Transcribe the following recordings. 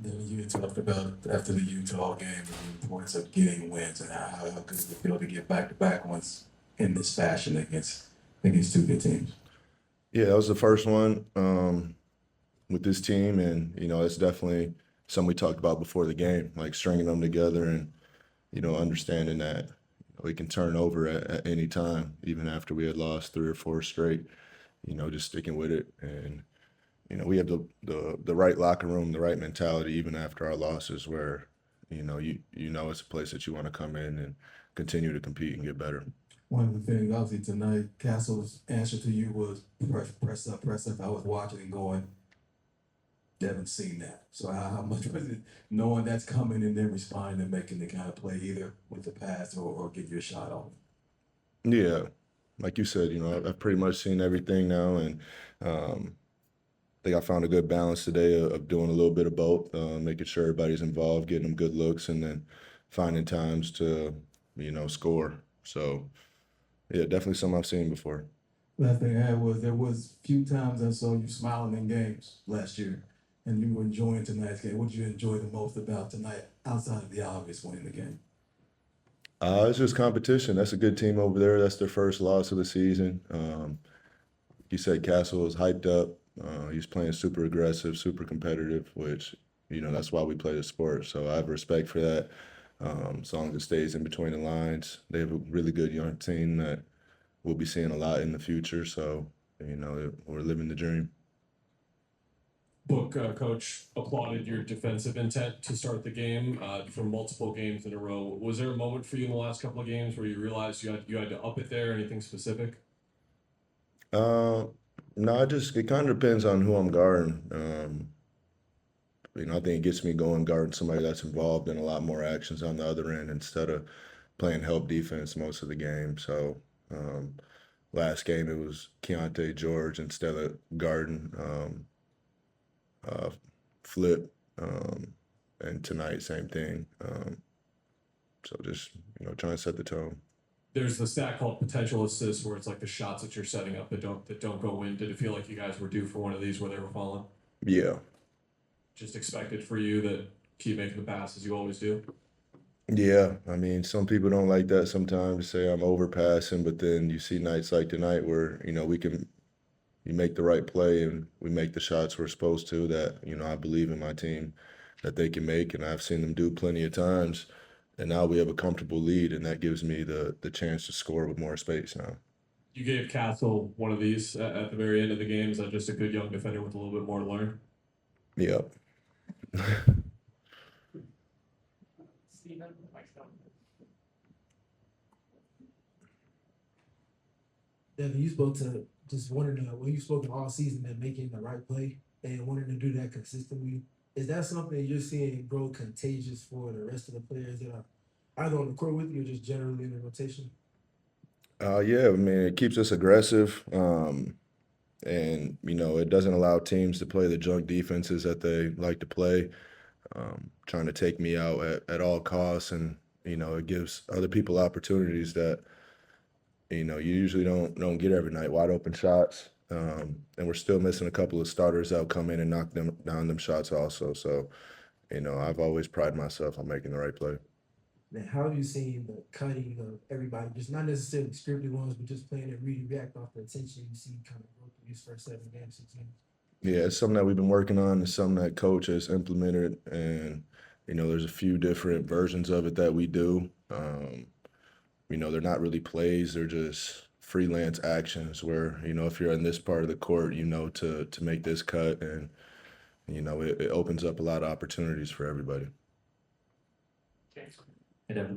Then you talked about after the Utah game the importance of getting wins and how good it feel to get back-to-back ones in this fashion against two good teams. Yeah, that was the first one with this team, and it's definitely something we talked about before the game, like stringing them together and understanding that we can turn over at any time, even after we had lost three or four straight. Just sticking with it, and we have the right locker room, the right mentality, even after our losses, where you know it's a place that you want to come in and continue to compete and get better. One of the things, obviously, tonight, Castle's answer to you was press up, press up. I was watching and going, Devin seen that. So how much was it knowing that's coming and then responding and making the kind of play either with the pass or get your shot off? Yeah, like you said, I've pretty much seen everything now, and I think I found a good balance today of doing a little bit of both, making sure everybody's involved, getting them good looks, and then finding times to, score. So, yeah, definitely something I've seen before. Last thing I had was there was few times I saw you smiling in games last year, and you were enjoying tonight's game. What did you enjoy the most about tonight, outside of the obvious winning the game? It's just competition. That's a good team over there. That's their first loss of the season. You said Castle was hyped up. He's playing super aggressive, super competitive, which, that's why we play the sport. So I have respect for that. As long as it stays in between the lines, they have a really good young team that we'll be seeing a lot in the future. So, we're living the dream. Book coach applauded your defensive intent to start the game for multiple games in a row. Was there a moment for you in the last couple of games where you realized you had to up it there? Anything specific? Uh, no, it kind of depends on who I'm guarding. I think it gets me going guarding somebody that's involved in a lot more actions on the other end instead of playing help defense most of the game. So last game it was Keontae George instead of guarding uh, Flip, and tonight same thing. So just trying to set the tone. There's the stat called potential assists, where it's like the shots that you're setting up that don't go in. Did it feel like you guys were due for one of these where they were falling? Yeah, Just expected for you that keep making the passes you always do. yeah. I mean, some people don't like that sometimes, say I'm overpassing, but then you see nights like tonight where you make the right play and we make the shots we're supposed to that, I believe in my team that they can make, and I've seen them do plenty of times. And now we have a comfortable lead, and that gives me the chance to score with more space now. You gave Castle one of these at the very end of the game. Is that just a good young defender with a little bit more to learn? Yep. Devin, you spoke to just wanting to, well, you've spoken all season and making the right play and wanting to do that consistently. Is that something you're seeing grow contagious for the rest of the players that are either on the court with you or just generally in the rotation? Yeah, I mean, it keeps us aggressive, and it doesn't allow teams to play the junk defenses that they like to play, trying to take me out at all costs, and it gives other people opportunities that you usually don't get every night, wide open shots. And we're still missing a couple of starters that'll come in and knock them down them shots also. So, I've always prided myself on making the right play. Now, how have you seen the cutting of everybody, just not necessarily scripted ones, but just playing and read react off the attention you see kind of grow through these first 7 games, 6 games? Yeah, it's something that we've been working on. It's something that coach has implemented, and there's a few different versions of it that we do. They're not really plays; they're just freelance actions where if you're in this part of the court, to make this cut, and it opens up a lot of opportunities for everybody. It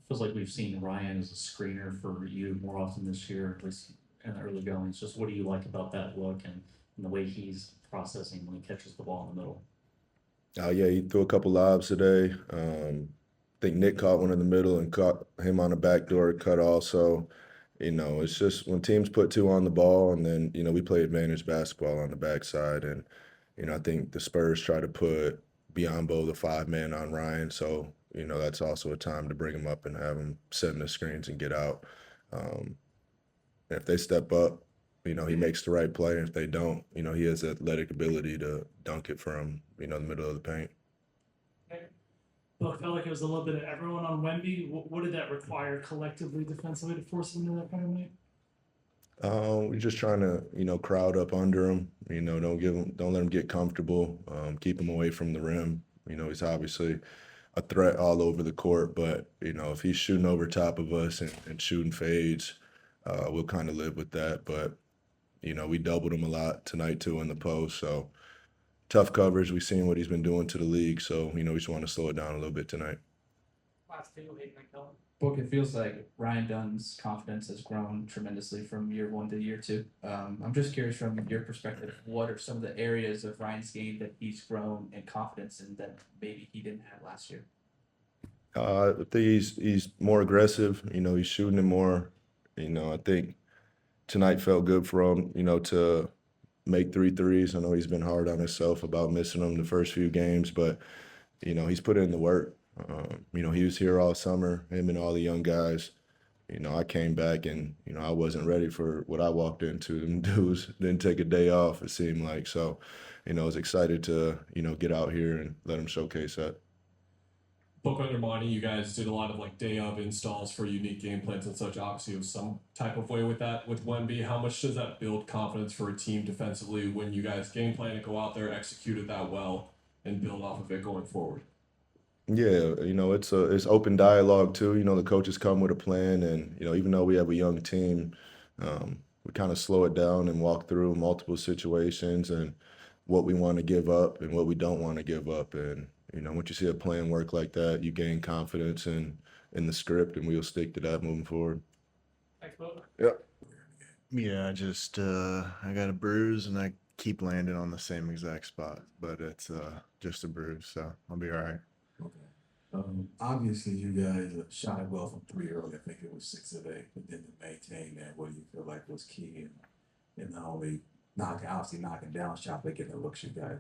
feels like we've seen Ryan as a screener for you more often this year, at least in the early goings. Just what do you like about that look and the way he's processing when he catches the ball in the middle? Yeah, he threw a couple lobs today. I think Nick caught one in the middle and caught him on a backdoor cut also. It's just when teams put two on the ball, and then, we play advantage basketball on the backside. And, I think the Spurs try to put Biombo, the 5-man, on Ryan. So, that's also a time to bring him up and have him setting the screens and get out. And if they step up, he makes the right play. And if they don't, he has the athletic ability to dunk it from, the middle of the paint. But I felt like it was a little bit of everyone on Wemby. What did that require collectively defensively to force him into that kind of night? We're just trying to, crowd up under him. Don't let him get comfortable. Keep him away from the rim. He's obviously a threat all over the court, but if he's shooting over top of us and shooting fades, we'll kind of live with that. But we doubled him a lot tonight too in the post, so tough coverage. We've seen what he's been doing to the league, so we just want to slow it down a little bit tonight. Last two, Hayden McMillan. Book, it feels like Ryan Dunn's confidence has grown tremendously from year one to year two. I'm just curious from your perspective, what are some of the areas of Ryan's game that he's grown in confidence in that maybe he didn't have last year? I think he's more aggressive. He's shooting it more. I think tonight felt good for him. To make 3 threes. I know he's been hard on himself about missing them the first few games, but he's put in the work. He was here all summer, him and all the young guys. I came back and, I wasn't ready for what I walked into. Them dudes didn't take a day off, it seemed like. So, I was excited to, get out here and let him showcase that. Book under Monty, you guys did a lot of like day of installs for unique game plans and such. Obviously, it was some type of way with that with Wemby. How much does that build confidence for a team defensively when you guys game plan and go out there, execute it that well, and build off of it going forward? Yeah, it's open dialogue too. The coaches come with a plan, and even though we have a young team, we kind of slow it down and walk through multiple situations and what we want to give up and what we don't want to give up. And once you see a plan work like that, you gain confidence in the script, and we'll stick to that moving forward. Thanks, Book. Yeah, I got a bruise and I keep landing on the same exact spot, but it's just a bruise, so I'll be all right. Okay. Obviously, you guys shot it well from 3 early. I think it was 6 of 8, but then to maintain that, what do you feel like was key in not only knocking down shots, but getting the looks you guys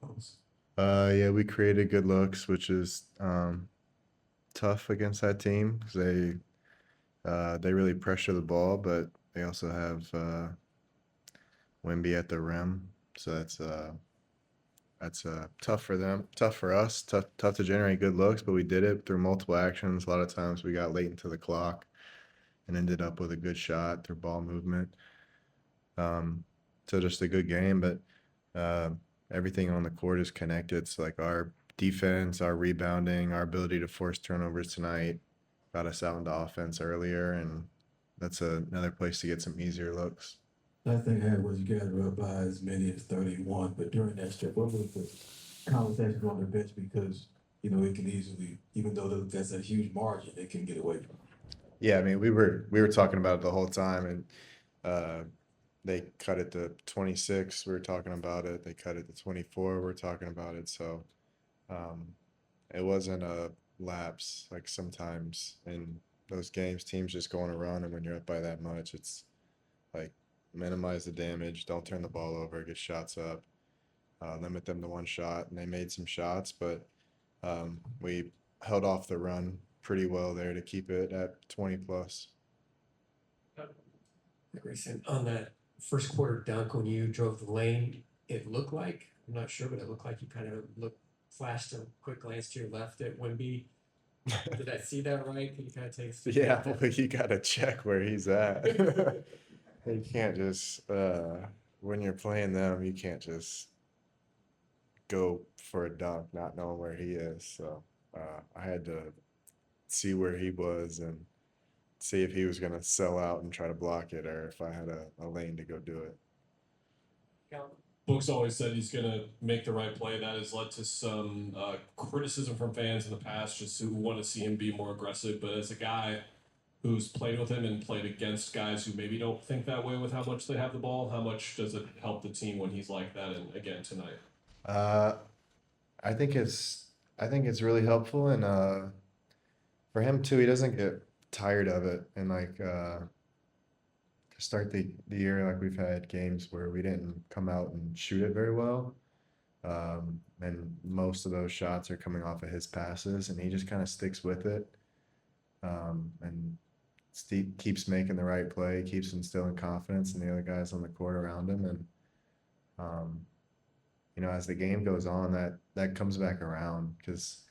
post? Yeah, we created good looks, which is tough against that team because they really pressure the ball, but they also have Wemby at the rim, so that's tough for them, tough for us, tough to generate good looks, but we did it through multiple actions. A lot of times we got late into the clock and ended up with a good shot through ball movement. So just a good game, but everything on the court is connected. So like our defense, our rebounding, our ability to force turnovers tonight got us out into offense earlier, and that's another place to get some easier looks. Last thing I had was you guys were up by as many as 31, but during that stretch, what was the conversation on the bench? Because, it can easily, even though that's a huge margin, it can get away from. Yeah, I mean, we were talking about it the whole time, and they cut it to 26. We were talking about it. They cut it to 24. We were talking about it. So it wasn't a lapse. Like sometimes in those games, teams just go on a run, and when you're up by that much, it's like minimize the damage, don't turn the ball over, get shots up, limit them to one shot. And they made some shots, but we held off the run pretty well there to keep it at 20 plus. Grayson, on that first quarter dunk when you drove the lane, it looked like, I'm not sure, but it looked like you kind of flashed a quick glance to your left at Wemby. Did I see that right? Can you kind of take us? Yeah, well, you got to check where he's at. You can't just, when you're playing them, you can't just go for a dunk not knowing where he is. So I had to see where he was and see if he was going to sell out and try to block it, or if I had a lane to go do it. Book's always said he's going to make the right play. That has led to some criticism from fans in the past, just who want to see him be more aggressive. But as a guy who's played with him and played against guys who maybe don't think that way with how much they have the ball, how much does it help the team when he's like that? And again tonight, I think it's really helpful, and for him too, he doesn't get tired of it. And like to start the year, like we've had games where we didn't come out and shoot it very well, and most of those shots are coming off of his passes, and he just kind of sticks with it, and Steve keeps making the right play, keeps instilling confidence in the other guys on the court around him, and as the game goes on, that comes back around, because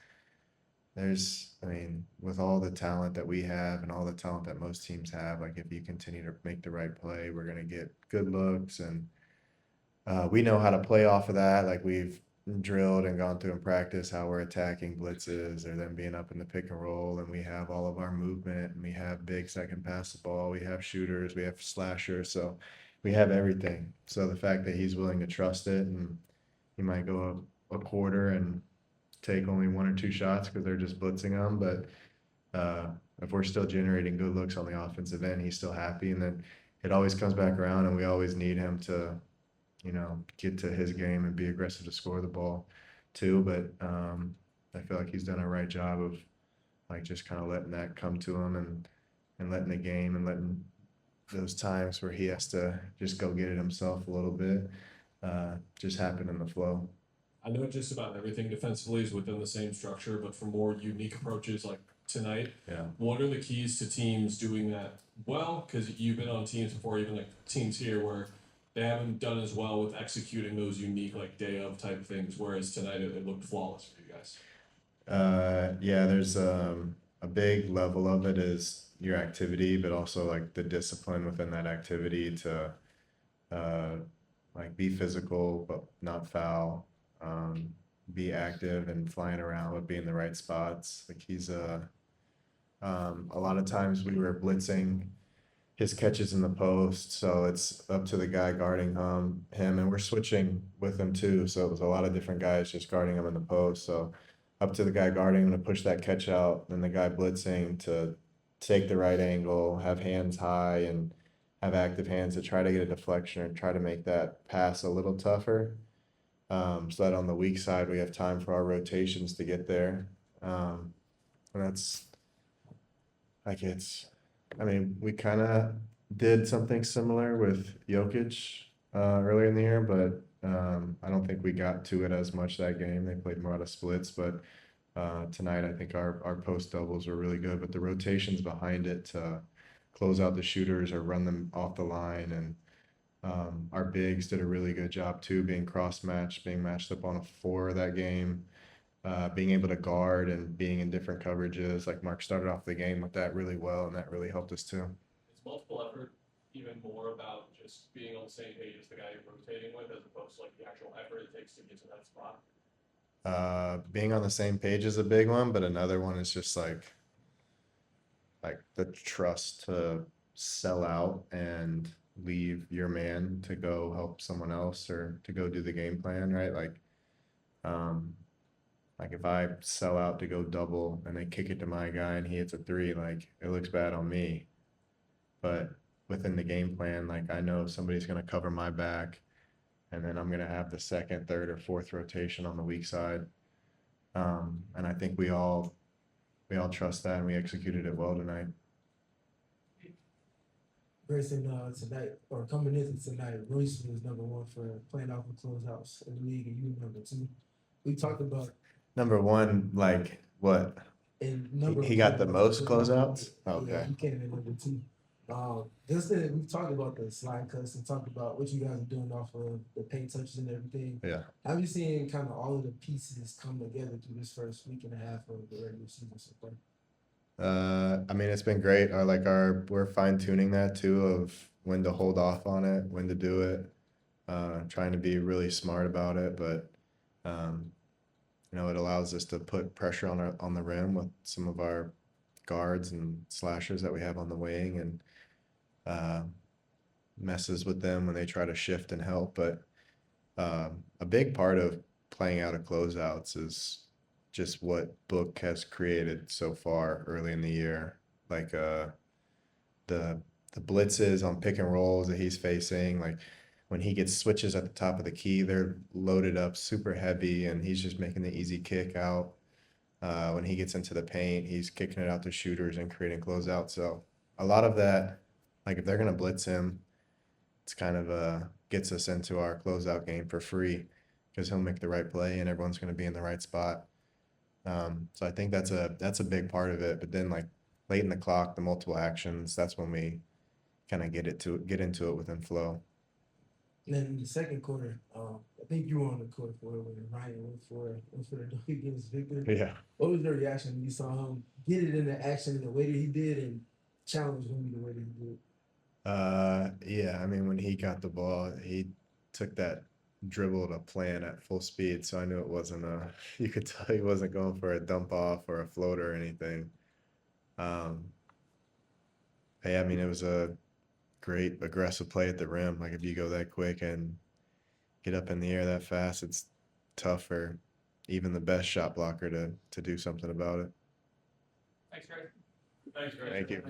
I mean, with all the talent that we have and all the talent that most teams have, like if you continue to make the right play, we're gonna get good looks, and we know how to play off of that. Like we've drilled and gone through in practice how we're attacking blitzes or them being up in the pick and roll, and we have all of our movement, and we have bigs that can pass the ball, we have shooters, we have slashers, so we have everything. So the fact that he's willing to trust it, and he might go a quarter and take only one or two shots because they're just blitzing them, but if we're still generating good looks on the offensive end, he's still happy, and then it always comes back around, and we always need him to get to his game and be aggressive to score the ball too. But I feel like he's done a right job of like just kind of letting that come to him, and letting the game and letting those times where he has to just go get it himself a little bit just happen in the flow. I know just about everything defensively is within the same structure, but for more unique approaches like tonight, Yeah. what are the keys to teams doing that well? Because you've been on teams before, even like teams here where they haven't done as well with executing those unique like day of type things, whereas tonight it looked flawless for you guys. Yeah, there's a big level of it is your activity, but also like the discipline within that activity to like be physical but not foul, be active and flying around but be in the right spots. Like he's a lot of times we were blitzing his catches in the post, so it's up to the guy guarding him, and we're switching with him too. So it was a lot of different guys just guarding him in the post. So up to the guy guarding him to push that catch out, and the guy blitzing to take the right angle, have hands high, and have active hands to try to get a deflection or try to make that pass a little tougher. So that on the weak side we have time for our rotations to get there. And that's like I mean, we kind of did something similar with Jokic earlier in the year, but I don't think we got to it as much that game. They played more out of splits, but tonight I think our post doubles were really good, but the rotations behind it to close out the shooters or run them off the line, and our bigs did a really good job too, being cross-matched, being matched up on a 4 that game. Being able to guard and being in different coverages. Like Mark started off the game with that really well, and that really helped us too. Is multiple effort even more about just being on the same page as the guy you're rotating with, as opposed to like the actual effort it takes to get to that spot? Being on the same page is a big one, but another one is just like the trust to sell out and leave your man to go help someone else or to go do the game plan, right? Like if I sell out to go double and they kick it to my guy and he hits a 3, like it looks bad on me. But within the game plan, like I know somebody's going to cover my back, and then I'm going to have the second, third, or fourth rotation on the weak side. And I think we all trust that, and we executed it well tonight. Grayson, tonight, or coming into tonight, Royce was #1 for playing off of closeouts in the league, and you were #2. We talked about Number one, like what? in He got the most closeouts? Yeah, Okay. he came in #2. We've talked about the slide cuts and talked about what you guys are doing off of the paint touches and everything. Yeah. How have you seen kind of all of the pieces come together through this first week and a half of the regular season so far? I mean, it's been great. We're fine tuning that too, of when to hold off on it, when to do it, trying to be really smart about it. But, it allows us to put pressure on the rim with some of our guards and slashers that we have on the wing, and messes with them when they try to shift and help. But a big part of playing out of closeouts is just what Book has created so far early in the year. Like the blitzes on pick and rolls that he's facing, like when he gets switches at the top of the key, they're loaded up super heavy, and he's just making the easy kick out. When he gets into the paint, he's kicking it out to shooters and creating closeouts. So a lot of that, like if they're going to blitz him, it's kind of gets us into our closeout game for free, because he'll make the right play and everyone's going to be in the right spot. So I think that's a big part of it. But then like late in the clock, the multiple actions, that's when we kind of get into it within flow. And then in the second quarter, I think you were on the court for it when Ryan went for the dunk against Victor. Yeah. What was your reaction when you saw him get it into action the way that he did and challenge him the way that he did? Yeah, I mean, when he got the ball, he took that dribble to plan at full speed. So I knew it wasn't you could tell he wasn't going for a dump off or a floater or anything. Yeah, I mean, it was a great aggressive play at the rim. Like if you go that quick and get up in the air that fast, it's tough for even the best shot blocker to do something about it. Thanks, Greg. Thanks, Greg. Thank you.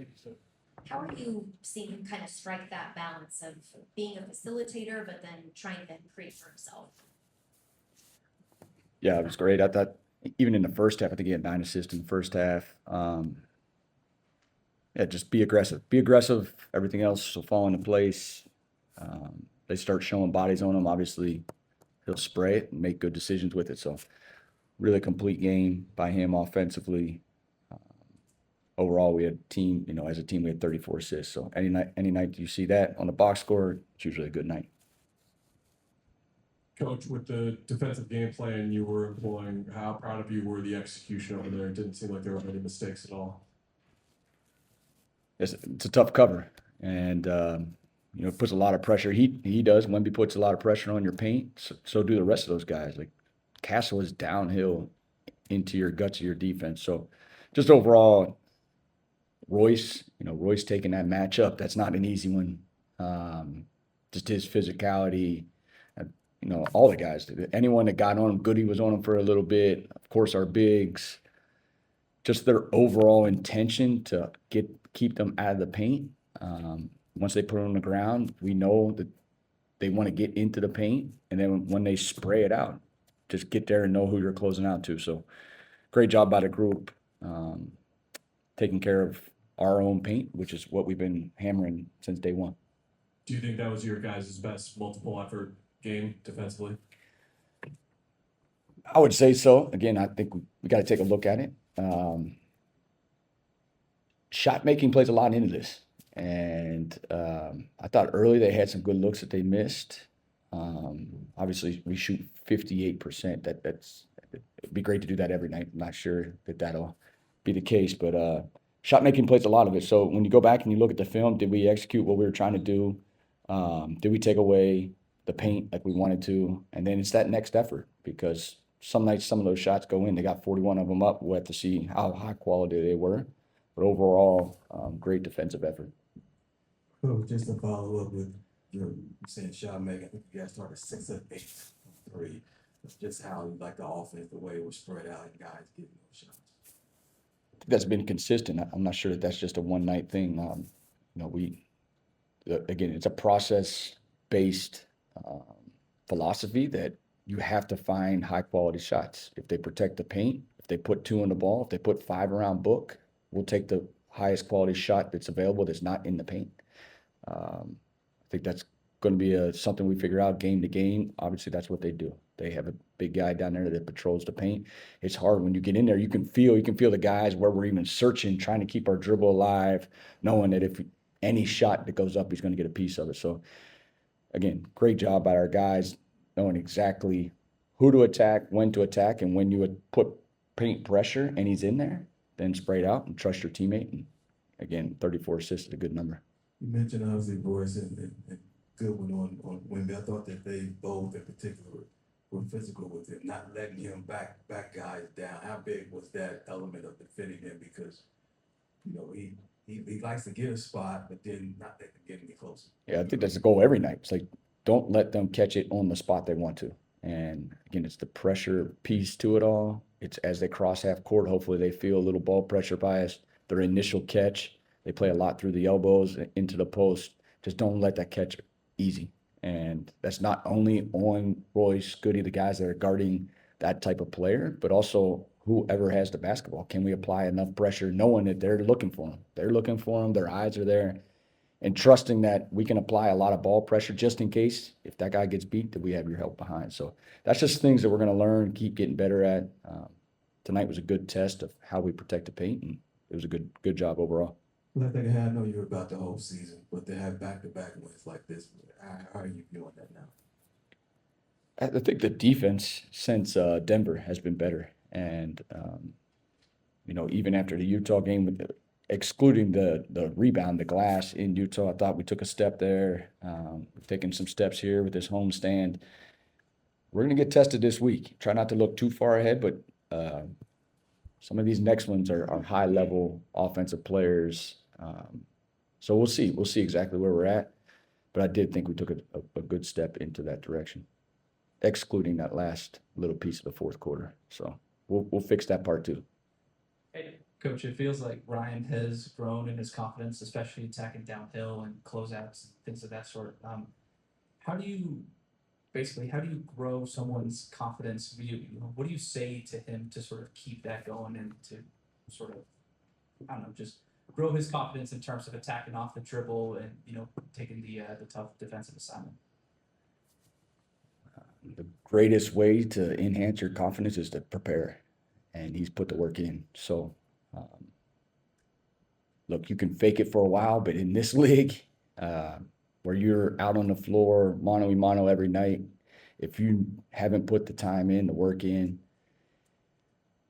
How are you seeing him kind of strike that balance of being a facilitator, but then trying to create for himself? Yeah, it was great. I thought even in the first half, I think he had 9 assists in the first half. Yeah, just be aggressive. Be aggressive. Everything else will fall into place. They start showing bodies on him. Obviously, he'll spray it and make good decisions with it. So, really complete game by him offensively. Overall, we had as a team, we had 34 assists. So any night you see that on the box score, it's usually a good night. Coach, with the defensive game plan you were employing, how proud of you were the execution over there? It didn't seem like there were any mistakes at all. It's a tough cover, and it puts a lot of pressure. He does. Wemby puts a lot of pressure on your paint. So do the rest of those guys. Like Castle is downhill into your guts of your defense. So just overall, Royce taking that matchup. That's not an easy one. Just his physicality. All the guys. Anyone that got on him, Goody was on him for a little bit. Of course, our bigs. Just their overall intention to keep them out of the paint. Once they put it on the ground, we know that they want to get into the paint, and then when they spray it out, just get there and know who you're closing out to. So, great job by the group, taking care of our own paint, which is what we've been hammering since day one. Do you think that was your guys' best multiple effort game defensively? I would say so. Again, I think we got to take a look at it. Shot making plays a lot into this, and I thought early they had some good looks that they missed. Obviously, we shoot 58%. It'd be great to do that every night. I'm not sure that that'll be the case, but shot making plays a lot of it. So when you go back and you look at the film, did we execute what we were trying to do? Did we take away the paint like we wanted to? And then it's that next effort, because some nights some of those shots go in. They got 41 of them up. We'll have to see how high quality they were. But overall, great defensive effort. Coach, just to follow up with your saying shot making, I think you guys started 6 of 8 from 3. That's just how you like the offense, the way it was spread out and guys getting those shots. That's been consistent. I'm not sure that that's just a one-night thing. Again, it's a process-based philosophy that you have to find high-quality shots. If they protect the paint, if they put 2 on the ball, if they put 5 around book, we'll take the highest quality shot that's available that's not in the paint. I think that's going to be something we figure out game to game. Obviously, that's what they do. They have a big guy down there that patrols the paint. It's hard when you get in there. You can feel the guys where we're even searching, trying to keep our dribble alive, knowing that if any shot that goes up, he's going to get a piece of it. So, again, great job by our guys knowing exactly who to attack, when to attack, and when you would put paint pressure and he's in there, then spray it out and trust your teammate. And, again, 34 assists is a good number. You mentioned obviously Royce and good one on Wemby. I thought that they both in particular were physical with him, not letting him back guys down. How big was that element of defending him? Because, he likes to get a spot, but then not let them get any closer. Yeah, I think that's the goal every night. It's like, don't let them catch it on the spot they want to. And, again, it's the pressure piece to it all. It's as they cross half court, hopefully they feel a little ball pressure bias. Their initial catch, they play a lot through the elbows into the post. Just don't let that catch easy. And that's not only on Royce, Goody, the guys that are guarding that type of player, but also whoever has the basketball. Can we apply enough pressure knowing that they're looking for them? They're looking for them. Their eyes are there. And trusting that we can apply a lot of ball pressure just in case if that guy gets beat, that we have your help behind. So that's just things that we're going to learn, keep getting better at. Tonight was a good test of how we protect the paint, and it was a good job overall. Like I know you're about the whole season, but to have back-to-back wins like this, how are you viewing that now? I think the defense since Denver has been better, and even after the Utah game, excluding the rebound, the glass in Utah, I thought we took a step there. We've taken some steps here with this home stand. We're going to get tested this week. Try not to look too far ahead, but some of these next ones are high-level offensive players. So we'll see. We'll see exactly where we're at. But I did think we took a good step into that direction, excluding that last little piece of the fourth quarter. So we'll fix that part too. Hey, Coach, it feels like Ryan has grown in his confidence, especially attacking downhill and closeouts and things of that sort. How do you grow someone's confidence? What do you say to him to sort of keep that going and to sort of, I don't know, just grow his confidence in terms of attacking off the dribble and, taking the tough defensive assignment? The greatest way to enhance your confidence is to prepare, and he's put the work in. So, look, you can fake it for a while, but in this league, where you're out on the floor, mano a mano every night, if you haven't put the time in, the work in,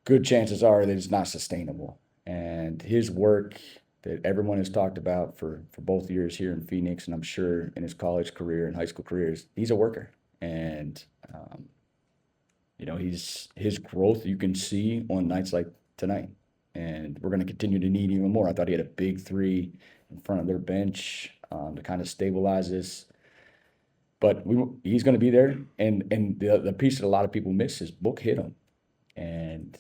good chances are that it's not sustainable. And his work that everyone has talked about for both years here in Phoenix, and I'm sure in his college career and high school careers, he's a worker. And, his growth you can see on nights like tonight. And we're going to continue to need even more. I thought he had a big three in front of their bench to kind of stabilize this. But he's going to be there. And the piece that a lot of people miss is Book hit him. And,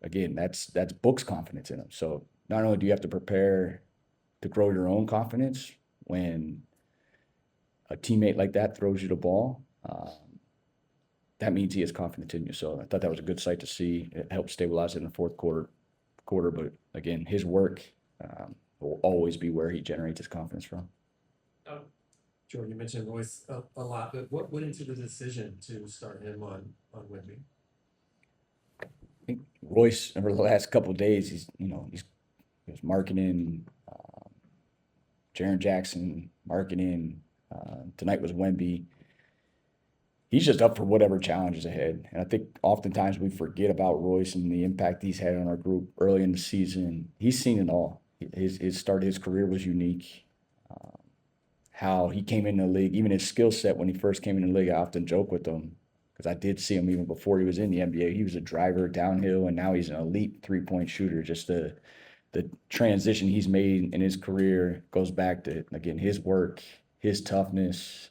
again, that's Book's confidence in him. So not only do you have to prepare to grow your own confidence when a teammate like that throws you the ball, that means he has confidence in you. So I thought that was a good sight to see. It helped stabilize it in the fourth quarter. But again, his work will always be where he generates his confidence from. Jordan, you mentioned Royce a lot, but what went into the decision to start him on Wemby? I think Royce over the last couple of days, he was marketing Jaren Jackson, marketing. Tonight was Wemby. He's just up for whatever challenge is ahead. And I think oftentimes we forget about Royce and the impact he's had on our group early in the season. He's seen it all. His start of his career was unique. How he came in the league, even his skill set when he first came in the league, I often joke with him because I did see him even before he was in the NBA. He was a driver downhill, and now he's an elite three-point shooter. Just the transition he's made in his career goes back to, again, his work, his toughness,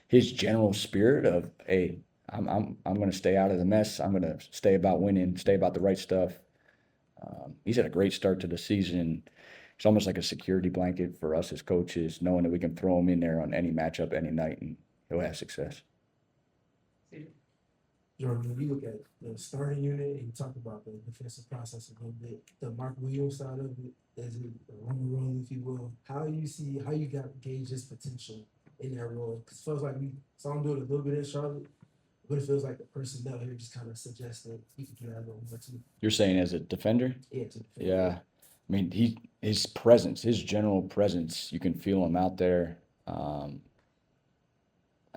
his general spirit of, hey, I'm going to stay out of the mess. I'm going to stay about winning, stay about the right stuff. He's had a great start to the season. It's almost like a security blanket for us as coaches, knowing that we can throw him in there on any matchup, any night, and he'll have success. Jordan, when you look at the starting unit and you talk about the defensive process a little bit, the Mark Williams side of it, as a role, if you will, how you got gauge his potential in that role? Because it feels like we saw him do it a little bit in Charlotte, but it feels like the personnel here just kind of suggests that he can do that a little more too. You're saying as a defender? Yeah, Yeah. I mean, his presence, his general presence, you can feel him out there. I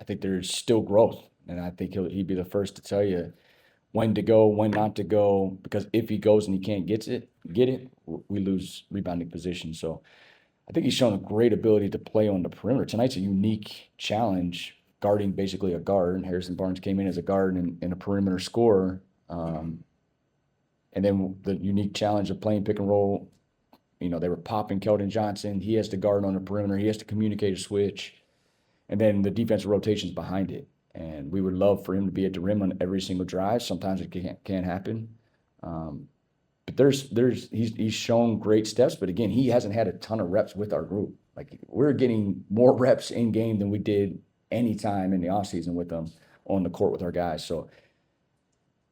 think there's still growth, and I think he'd be the first to tell you when to go, when not to go, because if he goes and he can't get it, we lose rebounding position. So I think he's shown a great ability to play on the perimeter. Tonight's a unique challenge, guarding basically a guard, and Harrison Barnes came in as a guard and a perimeter scorer. And then the unique challenge of playing pick and roll. They were popping Keldon Johnson. He has to guard on the perimeter. He has to communicate a switch. And then the defensive rotations behind it. And we would love for him to be at the rim on every single drive. Sometimes it can't happen. But he's shown great steps. But again, he hasn't had a ton of reps with our group. Like, we're getting more reps in game than we did any time in the offseason with them on the court with our guys. So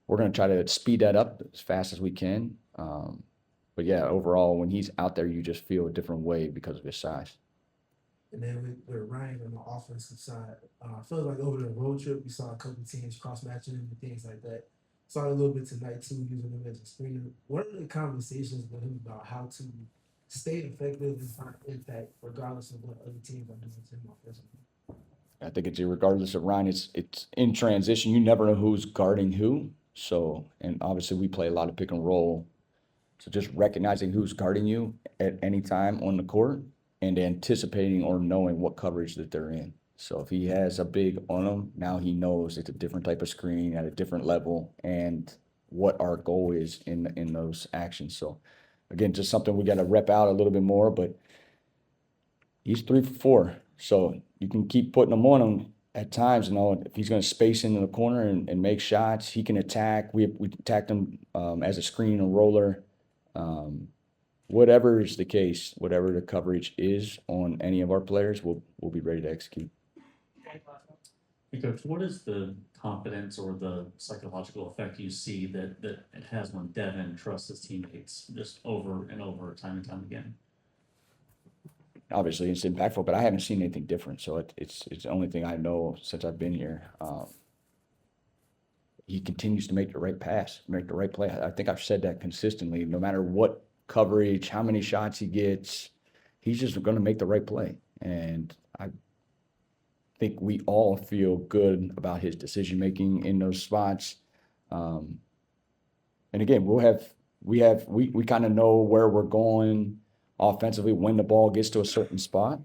we're going to try to speed that up as fast as we can. But yeah, overall, when he's out there, you just feel a different way because of his size. And then with Ryan on the offensive side, I feel like over the road trip, we saw a couple teams cross-matching him and things like that. saw a little bit tonight too, using him as a screener. What are the conversations with him about how to stay effective and find impact regardless of what other teams are doing to him offensively? I think it's regardless of Ryan, it's in transition. You never know who's guarding who. So, and obviously we play a lot of pick and roll. So just recognizing who's guarding you at any time on the court and anticipating or knowing what coverage that they're in. So if he has a big on him, now he knows it's a different type of screen at a different level and what our goal is in those actions. So again, just something we got to rep out a little bit more, but he's 3 for 4. So you can keep putting him on him at times. You know, if he's going to space into the corner and make shots, he can attack. We attacked him as a screen and roller. Whatever is the case, whatever the coverage is on any of our players, we'll be ready to execute. Hey, Coach, what is the confidence or the psychological effect you see that it has when Devin trusts his teammates just over and over, time and time again? Obviously, it's impactful, but I haven't seen anything different. So it's the only thing I know since I've been here. He continues to make the right pass, make the right play. I think I've said that consistently. No matter what coverage, how many shots he gets, he's just going to make the right play. And I think we all feel good about his decision making in those spots. And again, we kind of know where we're going offensively when the ball gets to a certain spot.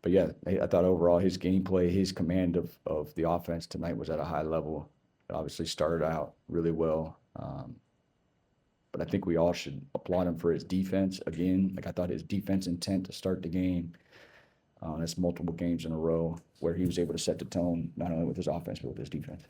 But yeah, I thought overall his gameplay, his command of the offense tonight was at a high level. It obviously started out really well. But I think we all should applaud him for his defense. Again, like I thought his defense intent to start the game, that's multiple games in a row where he was able to set the tone, not only with his offense, but with his defense.